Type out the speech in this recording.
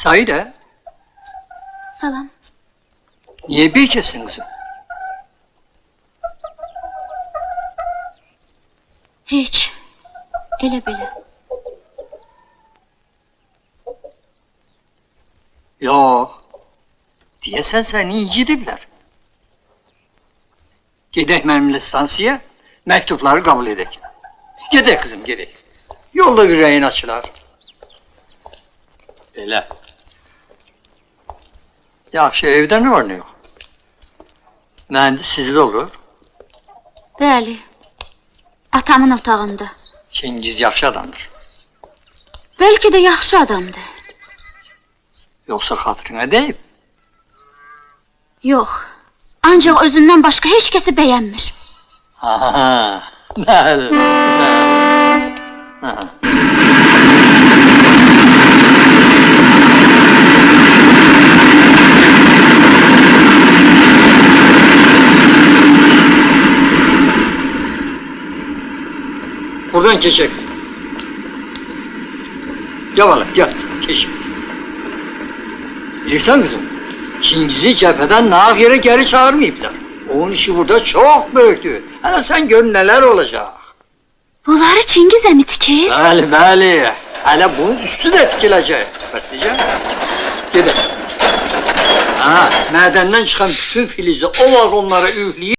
Saide, Salam. niye bekirsin kızım? Hiç. Elə belə. Yok. Diyesen seni incidirler. Gedek benimle stansıya, mektupları kabul edek. Gedek kızım, gedek. Yolda yüreğin açılar. Elə. Yaxşı, evde ne var ne yok? Mühendis sizde olur. Bəli. Atamın otağında. Çingiz yaxşı adamdır. Bəlkə də yaxşı adamdır. Yoksa hatırına deyip. Yox. Ancaq özündən başqa heç kəsi bəyənmir. Ha, bəli, bəli. Ha. Buradan geçeceksin. Gel valla, gel, geç. Bilirsen kızım, Çingiz'i cepheden nağ yere geri çağırmayıplar. Onun işi burada çok büyüktü. Hele sen gör neler olacak. Bunları Çingiz əmi tikir? Bəli, bəli. Hele bunun üstü de tikilecek. Bəsleyeceğim. Gidelim. Ha, mədəndən çıxan bütün filizi o vagonlara üfleyip